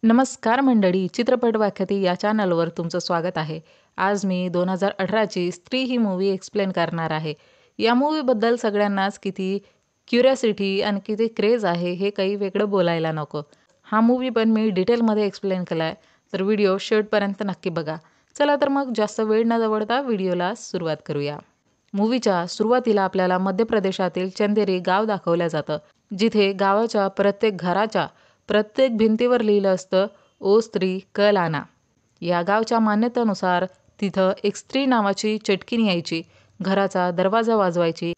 नमस्कार मंडळी, चित्रपट व्याख्याती या चॅनलवर तुमचं स्वागत आहे. आज मी 2018ची स्त्री ही मूव्ही एक्सप्लेन करणार आहे. या मूव्हीबद्दल सगळ्यांनाच किती क्युरिओसिटी आणि किती क्रेज आहे हे काही वेगळं बोलायला नको. हा मूव्ही पण मी डिटेलमध्ये एक्सप्लेन केला आहे, तर व्हिडिओ शेवटपर्यंत नक्की बघा. चला तर मग जास्त वेळ न दवडता व्हिडिओला सुरुवात करूया. मूव्हीच्या सुरुवातीला आपल्याला मध्य प्रदेशातील चंदेरी गाव दाखवलं जातं, जिथे गावाच्या प्रत्येक घराच्या प्रत्येक भिंतीवर लिहिलं असतं, ओ स्त्री कल आना. या गावच्या मान्यतेनुसार तिथं एक स्त्री नावाची चटकीन यायची, घराचा दरवाजा वाजवायची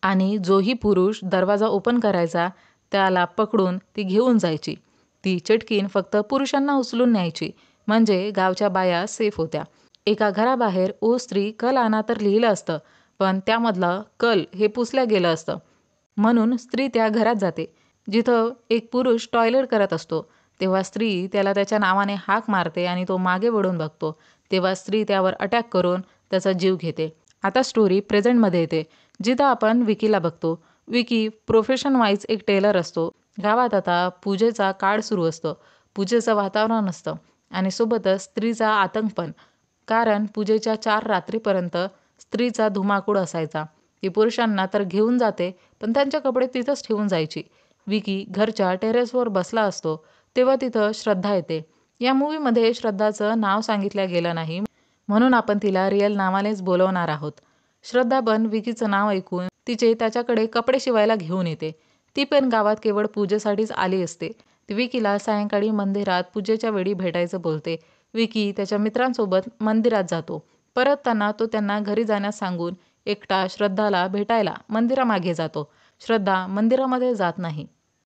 आणि जोही पुरुष दरवाजा ओपन करायचा त्याला पकडून ती घेऊन जायची. ती चटकीन फक्त पुरुषांना उचलून न्यायची, म्हणजे गावच्या बाया सेफ होत्या. एका घराबाहेर ओ स्त्री कल आना तर लिहिलं असतं, पण त्यामधलं कल हे पुसलं गेलं असतं. म्हणून स्त्री त्या घरात जाते, जिथं एक पुरुष टॉयलेट करत असतो. तेव्हा स्त्री त्याला त्याच्या नावाने हाक मारते आणि तो मागे वळून बघतो. तेव्हा स्त्री त्यावर अटॅक करून त्याचा जीव घेते. आता स्टोरी प्रेझेंटमध्ये येते, जिथं आपण विकीला बघतो. विकी प्रोफेशन वाईज एक टेलर असतो. गावात आता पूजेचा काळ सुरू असतो. पूजेचं वातावरण असतं आणि सोबतच स्त्रीचा आतंक पण. कारण पूजेच्या 4 रात्रीपर्यंत स्त्रीचा धुमाकूळ असायचा. ती पुरुषांना तर घेऊन जाते, पण त्यांचे कपडे तिथंच ठेवून जायची. विकी घरच्या टेरेसवर बसला असतो, तेव्हा तिथं श्रद्धा येते. या मूव्हीमध्ये श्रद्धाचं नाव सांगितलं गेलं नाही, म्हणून आपण तिला रिअल नावानेच बोलवणार आहोत. श्रद्धा पण विकीचं नाव ऐकून तिचे त्याच्याकडे कपडे शिवायला घेऊन येते. ती पण गावात केवळ पूजेसाठीच आली असते. ती विकीला सायंकाळी मंदिरात पूजेच्या वेळी भेटायचं बोलते. विकी त्याच्या मित्रांसोबत मंदिरात जातो. परतताना तो त्यांना घरी जाण्यास सांगून एकटा श्रद्धाला भेटायला मंदिरामागे जातो. श्रद्धा मंदिरामध्ये जात नाही.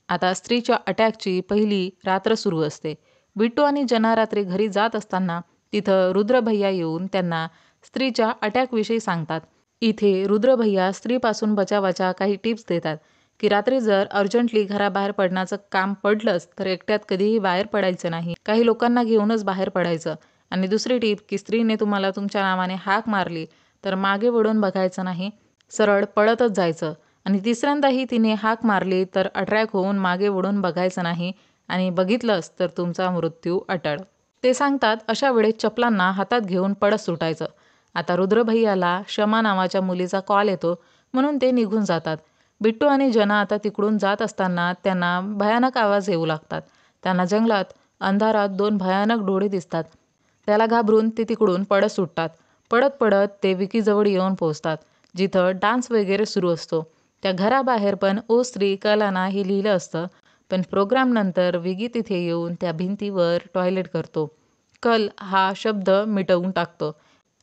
आता स्त्रीच्या अटॅकची पहिली रात्र सुरू असते. बिट्टू आणि जना रात्री घरी जात असताना तिथं रुद्रभैया येऊन त्यांना स्त्रीच्या अटॅकविषयी सांगतात. इथे रुद्रभैया स्त्रीपासून बचावाच्या काही टिप्स देतात, की रात्री जर अर्जंटली घराबाहेर पडण्याचं काम पडलंच तर एकट्यात कधीही बाहेर पडायचं नाही. काही लोकांना घेऊनच बाहेर पडायचं. आणि दुसरी टीप, की स्त्रीने तुम्हाला तुमच्या नावाने हाक मारली तर मागे वळून बघायचं नाही, सरळ पळतच जायचं. आणि तिसऱ्यांदाही तिने हाक मारली तर अट्रॅक होऊन मागे वळून बघायचं नाही आणि बघितलंच तर तुमचा मृत्यू अटळ. ते सांगतात अशा वेळेस चपलांना हातात घेऊन पळत सुटायचं. आता रुद्रभैयाला शमा नावाच्या मुलीचा कॉल येतो, म्हणून ते निघून जातात. बिट्टू आणि जना आता तिकडून जात असताना त्यांना भयानक आवाज येऊ लागतात. त्यांना जंगलात अंधारात 2 भयानक डोळे दिसतात. त्याला घाबरून ते तिकडून पळत सुटतात. पळत पळत ते विकीजवळ येऊन पोहोचतात, जिथं डान्स वगैरे सुरू असतो. त्या घराबाहेर पण ओ स्त्री कल आना हे लिहिलं असतं, पण प्रोग्रामनंतर विकी तिथे येऊन त्या भिंतीवर टॉयलेट करतो. कल हा शब्द मिटवून टाकतो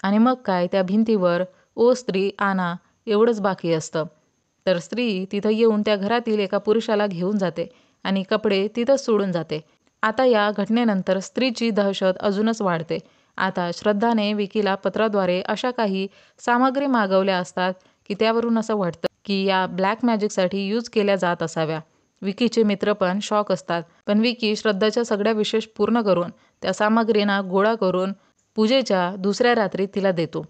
आणि मग काय त्या भिंतीवर ओ स्त्री आना एवढंच बाकी असतं. तर स्त्री तिथं येऊन त्या घरातील एका पुरुषाला घेऊन जाते आणि कपडे तिथंच सोडून जाते. आता या घटनेनंतर स्त्रीची दहशत अजूनच वाढते. आता श्रद्धाने विकीला पत्राद्वारे अशा काही सामग्री मागवल्या असतात, की त्यावरून असं वाटतं की या ब्लॅक मॅजिकसाठी यूज केल्या जात असाव्या. विकीचे मित्र पण शॉक असतात, पण विकी श्रद्धाच्या सगळ्या विशेष पूर्ण करून त्या सामग्रींना गोळा करून पूजेच्या दुसऱ्या रात्री तिला देतो.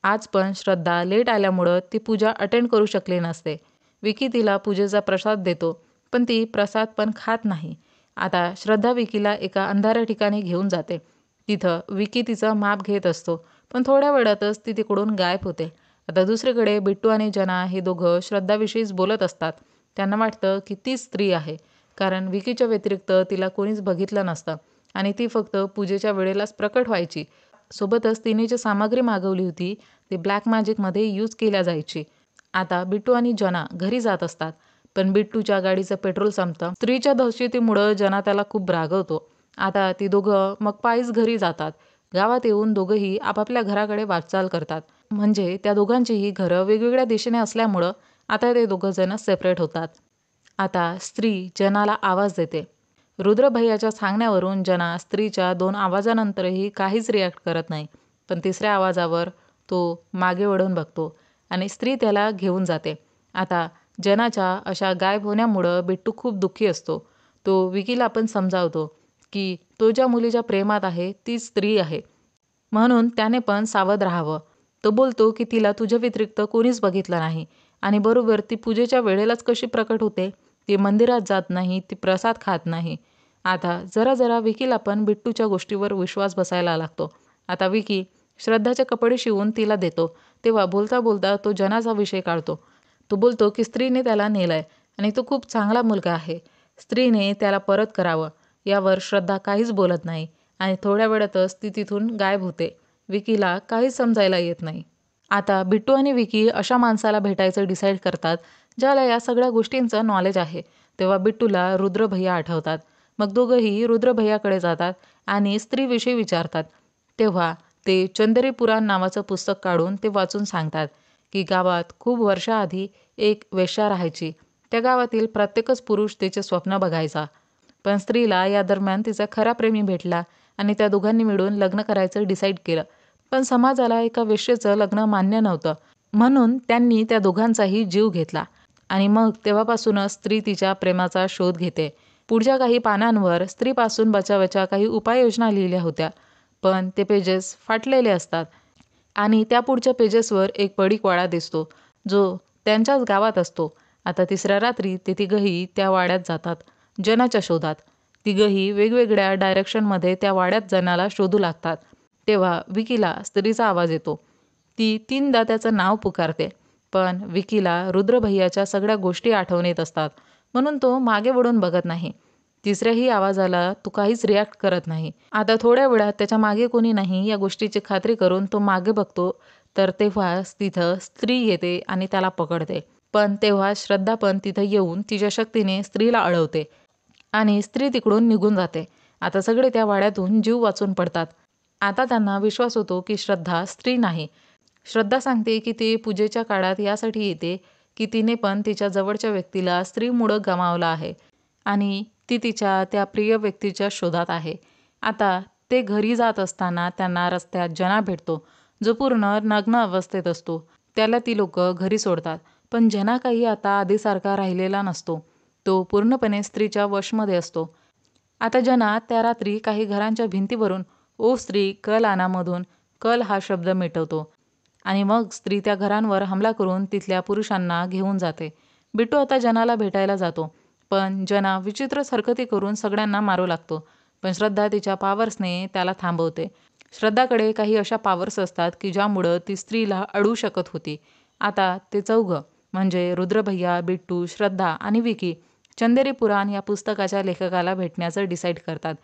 आज पण श्रद्धा लेट आल्यामुळं ती पूजा अटेंड करू शकली नसते. विकी तिला पूजेचा प्रसाद देतो, पण ती प्रसाद पण खात नाही. आता श्रद्धा विकीला एका अंधाऱ्या ठिकाणी घेऊन जाते. तिथं विकी तिचं माप घेत असतो, पण थोड्या वेळातच ती तिकडून गायब होते. आता दुसरीकडे बिट्टू आणि जना हे दोघं श्रद्धाविषयीच बोलत असतात. त्यांना वाटतं की तीच स्त्री आहे, कारण विकीच्या व्यतिरिक्त तिला कोणीच बघितलं नसतं आणि ती फक्त पूजेच्या वेळेलाच प्रकट व्हायची. सोबतच तिने जी सामग्री मागवली होती ती ब्लॅक मॅजिकमध्ये यूज केल्या जायची. आता बिट्टू आणि जना घरी जात असतात, पण बिट्टूच्या गाडीचं पेट्रोल संपतं. स्त्रीच्या दहशतीमुळं जना त्याला खूप रागवतो. आता ती दोघं मग पायीच घरी जातात. गावात येऊन दोघंही आपापल्या घराकडे वाटचाल करतात. म्हणजे त्या दोघांचीही घरं वेगवेगळ्या दिशेने असल्यामुळं आता ते दोघं जण सेपरेट होतात. आता स्त्री जनाला आवाज देते. रुद्रभैयाच्या सांगण्यावरून जना स्त्रीच्या 2 आवाजानंतरही काहीच रिॲक्ट करत नाही, पण तिसऱ्या आवाजावर तो मागे वळून बघतो आणि स्त्री त्याला घेऊन जाते. आता जनाच्या अशा गायब होण्यामुळं बिट्टू खूप दुःखी असतो. तो विकीला पण समजावतो की तो ज्या मुलीच्या प्रेमात आहे तीच स्त्री आहे, म्हणून त्याने पण सावध राहावं. तो बोलतो की तिला तुझ्या व्यतिरिक्त कोणीच बघितलं नाही आणि बरोबर ती पूजेच्या वेळेलाच कशी प्रकट होते. ती मंदिरात जात नाही, ती प्रसाद खात नाही. आता जरा जरा विकीला पण बिट्टूच्या गोष्टीवर विश्वास बसायला लागतो. आता विकी श्रद्धाचे कपडे शिवून तिला देतो तेव्हा बोलता बोलता तो जनाचा विषय काढतो. तो बोलतो की स्त्रीने त्याला नेलंय आणि तो खूप चांगला मुलगा आहे. स्त्रीने त्याला परत करावं. यावर श्रद्धा काहीच बोलत नाही आणि थोड्या वेळातच ती तिथून गायब होते. विकीला काहीच समजायला येत नाही. आता बिट्टू आणि विकी अशा माणसाला भेटायचं डिसाईड करतात ज्याला या सगळ्या गोष्टींचं नॉलेज आहे. तेव्हा बिट्टूला रुद्रभैया आठवतात. मग दोघंही रुद्रभैयाकडे जातात आणि स्त्रीविषयी विचारतात. तेव्हा ते चंदेरी पुराण नावाचं पुस्तक काढून ते वाचून सांगतात की गावात खूप वर्षाआधी एक वेश्या राहायची. त्या गावातील प्रत्येकच पुरुष तिचे स्वप्न बघायचा. पण स्त्रीला या दरम्यान तिचा खरा प्रेमी भेटला आणि त्या दोघांनी मिळून लग्न करायचं डिसाईड केलं. पण समाजाला एका वेश्येचं लग्न मान्य नव्हतं. म्हणून त्यांनी त्या दोघांचाही जीव घेतला आणि मग तेव्हापासूनच स्त्री तिच्या प्रेमाचा शोध घेते. पुढच्या काही पानांवर स्त्रीपासून बचावाच्या काही उपाययोजना लिहिल्या होत्या. पण ते पेजेस फाटलेले असतात आणि त्या पुढच्या पेजेसवर एक पडीक वाडा दिसतो जो त्यांच्याच गावात असतो. आता तिसऱ्या रात्री ते तिघंही त्या वाड्यात जातात जनाच्या शोधात. तिघंही वेगवेगळ्या डायरेक्शनमध्ये त्या वाड्यात जनाला शोधू लागतात. तेव्हा विकीला स्त्रीचा आवाज येतो. ती 3दा त्याचं नाव पुकारते. पण विकीला रुद्रभैयाच्या सगळ्या गोष्टी आठवण येत असतात म्हणून तो मागे वळून बघत नाही. तिसऱ्याही आवाजाला तो काहीच रिॲक्ट करत नाही. आता थोड्या वेळात त्याच्या मागे कोणी नाही या गोष्टीची खात्री करून तो मागे बघतो तर तेव्हाच तिथं स्त्री येते आणि त्याला पकडते. पण तेव्हा श्रद्धा पण तिथं येऊन तिच्या शक्तीने स्त्रीला अडवते आणि स्त्री तिकडून निघून जाते. आता सगळे त्या वाड्यातून जीव वाचून पडतात. आता त्यांना विश्वास होतो की श्रद्धा स्त्री नाही. श्रद्धा सांगते की ती पूजेच्या काळात यासाठी येते की तिने पण तिच्या जवळच्या व्यक्तीला स्त्रीमुळं गमावलं आहे आणि ती तिच्या त्या प्रिय व्यक्तीच्या शोधात आहे. आता ते घरी जात असताना त्यांना रस्त्यात जना भेटतो जो पूर्ण नग्न अवस्थेत असतो. त्याला ती लोक घरी सोडतात. पण जना काही आता आधीसारखा राहिलेला नसतो. तो पूर्णपणे स्त्रीच्या वशमध्ये असतो. आता जना त्या रात्री काही घरांच्या भिंतीवरून ओ स्त्री कल आनामधून कल हा शब्द मिटवतो आणि मग स्त्री त्या घरांवर हमला करून तिथल्या पुरुषांना घेऊन जाते. बिट्टू आता जनाला भेटायला जातो. पण जना विचित्र हरकती करून सगळ्यांना मारू लागतो. पण श्रद्धा तिच्या पॉवर्सने त्याला थांबवते. श्रद्धाकडे काही अशा पॉवर्स असतात की ज्यामुळं ती स्त्रीला अडवू शकत होती. आता ते चौघं म्हणजे रुद्रभैया, बिट्टू, श्रद्धा आणि विकी चंदेरी पुराण या पुस्तकाच्या लेखकाला भेटण्याचं डिसाईड करतात.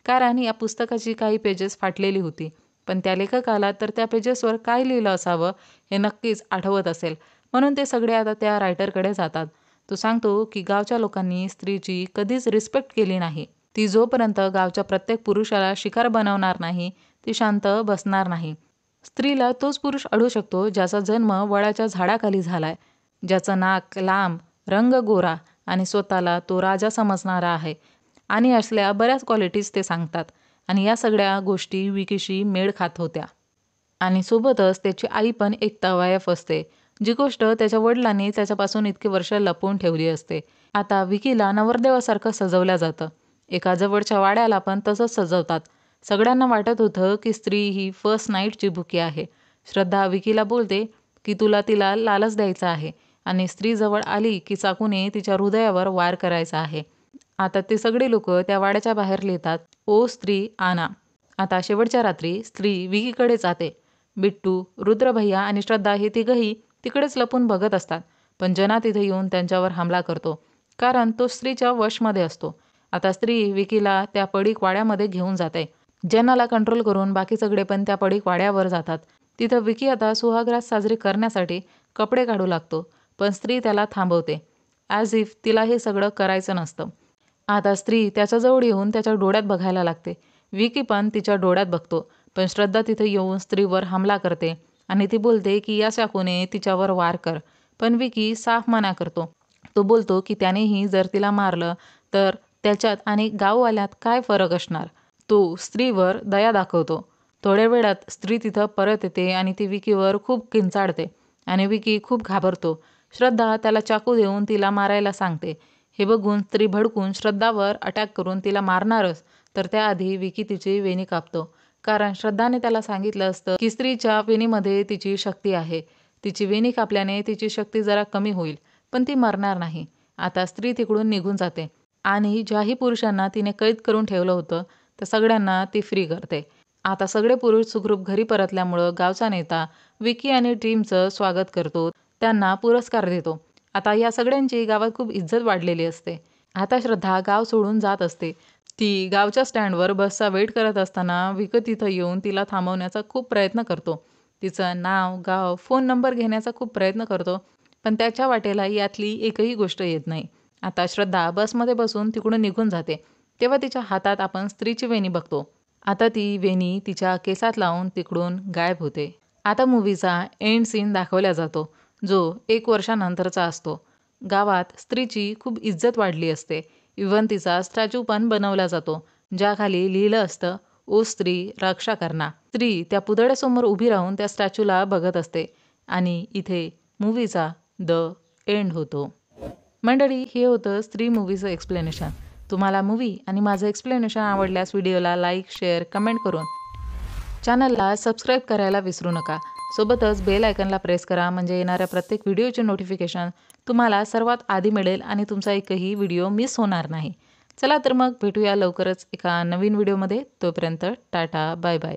कारण या पुस्तकाची काही पेजेस फाटलेली होती. पण त्या लेखकाला तर त्या पेजेसवर काय लिहिलं असावं हे नक्कीच आठवत असेल. म्हणून ते सगळे आता त्या रायटरकडे जातात. तो सांगतो की गावच्या लोकांनी स्त्रीची कधीच रिस्पेक्ट केली नाही. ती जोपर्यंत गावच्या प्रत्येक पुरुषाला शिकार बनवणार नाही ती शांत बसणार नाही. स्त्रीला तोच पुरुष अडवू शकतो ज्याचा जन्म वडाच्या झाडाखाली झालाय, ज्याचं नाक लांब, रंग गोरा आणि स्वतःला तो राजा समजणारा आहे आणि असल्या बऱ्याच क्वालिटीज ते सांगतात. आणि या सगळ्या गोष्टी विकीशी मेळ खात होत्या. आणि सोबतच त्याची आई पण एक तवायफ असते जी गोष्ट त्याच्या वडिलांनी त्याच्यापासून इतकी वर्ष लपवून ठेवली असते. आता विकीला नवरदेवासारखं सजवलं जातं. एका जवळच्या वाड्याला पण तसंच सजवतात. सगळ्यांना वाटत होतं की स्त्री ही फर्स्ट नाईटची भुकी आहे. श्रद्धा विकीला बोलते की तुला तिला लालच द्यायचा आहे आणि स्त्री जवळ आली की चाकूने तिच्या हृदयावर वार करायचा आहे. आता ते सगळे लोक त्या वाड्याच्या बाहेर लिहितात ओ स्त्री आना. आता शेवटच्या रात्री स्त्री विकीकडे जाते. बिट्टू, रुद्रभैया आणि श्रद्धा हे तिघंही तिकडेच लपून बघत असतात. पण जना तिथे येऊन त्यांच्यावर हमला करतो कारण तो स्त्रीच्या वशमध्ये असतो. आता स्त्री विकीला त्या पडीक वाड्यामध्ये घेऊन जाते. जनाला कंट्रोल करून बाकी सगळे पण त्या पडीक वाड्यावर जातात. तिथं विकी आता सुहागरात साजरी करण्यासाठी कपडे काढू लागतो. पण स्त्री त्याला थांबवते ॲज इफ तिला हे सगळं करायचं नसतं. आता स्त्री त्याच्याजवळ येऊन त्याच्या डोळ्यात बघायला लागते. विकी पण तिच्या डोळ्यात बघतो. पण श्रद्धा तिथे येऊन स्त्रीवर हमला करते आणि ती बोलते की या चाकूने तिच्यावर वार कर. पण विकी साफ मना करतो. तो बोलतो की त्यानेही जर तिला मारलं तर त्याच्यात आणि गाववाल्यात काय फरक असणार. तो स्त्रीवर दया दाखवतो. थोड्या वेळात स्त्री तिथं परत येते आणि ती विकीवर खूप किंचाळते आणि विकी खूप घाबरतो. श्रद्धा त्याला चाकू देऊन तिला मारायला सांगते. हे बघून स्त्री भडकून श्रद्धावर अटॅक करून तिला मारणारच तर त्याआधी विकी तिची वेणी कापतो. कारण श्रद्धाने त्याला सांगितलं असतं की स्त्रीच्या वेणीमध्ये तिची शक्ती आहे. तिची वेणी कापल्याने तिची शक्ती जरा कमी होईल पण ती मरणार नाही. आता स्त्री तिकडून निघून जाते. आणि ज्याही पुरुषांना तिने कैद करून ठेवलं होतं त्या सगळ्यांना ती फ्री करते. आता सगळे पुरुष सुखरूप घरी परतल्यामुळं गावचा नेता विकी आणि ड्रीमचं स्वागत करतो. त्यांना पुरस्कार देतो. आता या सगळ्यांची गावात खूप इज्जत वाढलेली असते. आता श्रद्धा गाव सोडून जात असते. ती गावच्या स्टँडवर बसचा वेट करत असताना विकत तिथं येऊन तिला थांबवण्याचा खूप प्रयत्न करतो. तिचं नाव, गाव, फोन नंबर घेण्याचा खूप प्रयत्न करतो. पण त्याच्या वाटेला यातली एकही गोष्ट येत नाही. आता श्रद्धा बसमध्ये बसून तिकडून निघून जाते. तेव्हा तिच्या हातात आपण स्त्रीची वेणी बघतो. आता ती वेणी तिच्या केसात लावून तिकडून गायब होते. आता मूव्हीचा एंड सीन दाखवला जातो, जो 1 वर्षानंतरचा असतो. गावात स्त्रीची खूप इज्जत वाढली असते. इव्हन तिचा स्टॅच्यू पण बनवला जातो, ज्याखाली लिहिलं असतं, "ओ स्त्री, रक्षा करना." स्त्री त्या पुतळ्यासमोर उभी राहून त्या स्टॅच्यूला बघत असते आणि इथे मूव्हीचा द एंड होतो. मंडळी, हे होतं स्त्री मूव्हीचं एक्सप्लेनेशन. तुम्हाला मूव्ही आणि माझं एक्सप्लेनेशन आवडल्यास व्हिडिओला लाईक, शेअर, कमेंट करून चॅनलला सबस्क्राईब करायला विसरू नका. सोबतच बेल आयकॉनला प्रेस करा, म्हणजे येणाऱ्या प्रत्येक व्हिडिओचे नोटिफिकेशन तुम्हाला सर्वात आधी मिळेल आणि तुमचा एकही व्हिडिओ मिस होणार नाही. चला तर मग भेटूया लवकरच एका नवीन व्हिडिओमध्ये. तोपर्यंत टाटा, बाय बाय.